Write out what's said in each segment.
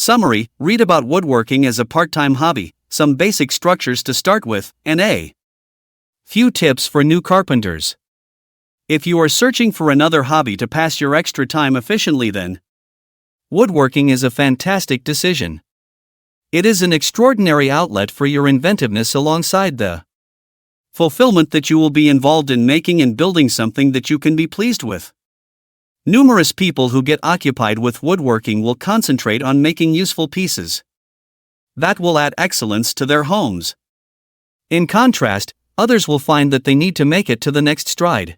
Summary: read about woodworking as a part-time hobby, some basic structures to start with, and a few tips for new carpenters. If you are searching for another hobby to pass your extra time efficiently, then woodworking is a fantastic decision. It is an extraordinary outlet for your inventiveness alongside the fulfillment that you will be involved in making and building something that you can be pleased with. Numerous people who get occupied with woodworking will concentrate on making useful pieces that will add excellence to their homes. In contrast, others will find that they need to make it to the next stride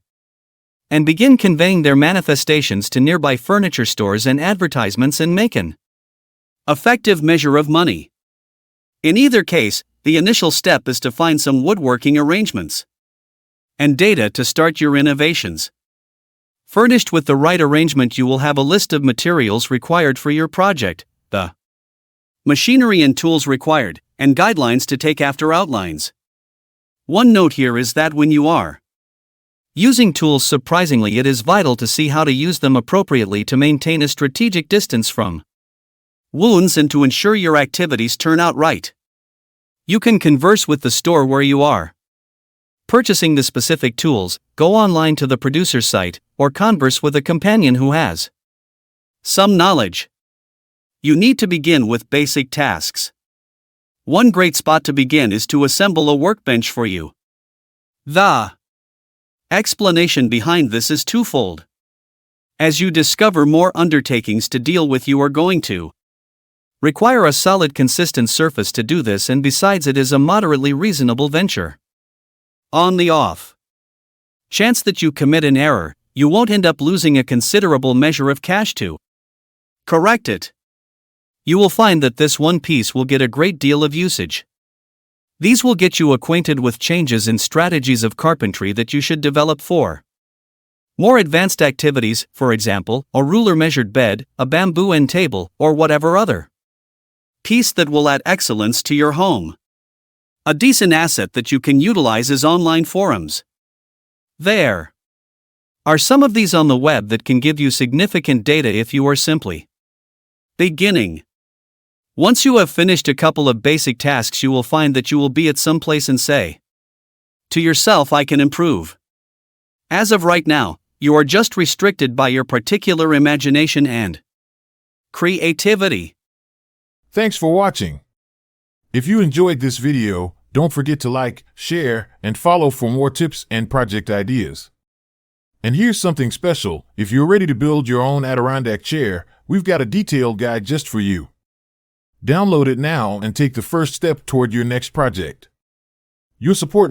and begin conveying their manifestations to nearby furniture stores and advertisements and make an effective measure of money. In either case, the initial step is to find some woodworking arrangements and data to start your innovations. Furnished with the right arrangement, you will have a list of materials required for your project, the machinery and tools required, and guidelines to take after outlines. One note here is that when you are using tools, surprisingly, it is vital to see how to use them appropriately to maintain a strategic distance from wounds and to ensure your activities turn out right. You can converse with the store where you are purchasing the specific tools, go online to the producer's site, or converse with a companion who has some knowledge. You need to begin with basic tasks. One great spot to begin is to assemble a workbench for you. The explanation behind this is twofold. As you discover more undertakings to deal with, you are going to require a solid, consistent surface to do this, and besides, it is a moderately reasonable venture. On the off chance that you commit an error, you won't end up losing a considerable measure of cash to correct it. You will find that this one piece will get a great deal of usage. These will get you acquainted with changes in strategies of carpentry that you should develop for more advanced activities, for example, a ruler-measured bed, a bamboo end table, or whatever other piece that will add excellence to your home. A decent asset that you can utilize is online forums. There are some of these on the web that can give you significant data if you are simply beginning. Once you have finished a couple of basic tasks, you will find that you will be at some place and say to yourself, I can improve. As of right now, you are just restricted by your particular imagination and creativity. Thanks for watching. If you enjoyed this video, don't forget to like, share, and follow for more tips and project ideas. And here's something special: if you're ready to build your own Adirondack chair, we've got a detailed guide just for you. Download it now and take the first step toward your next project. Your support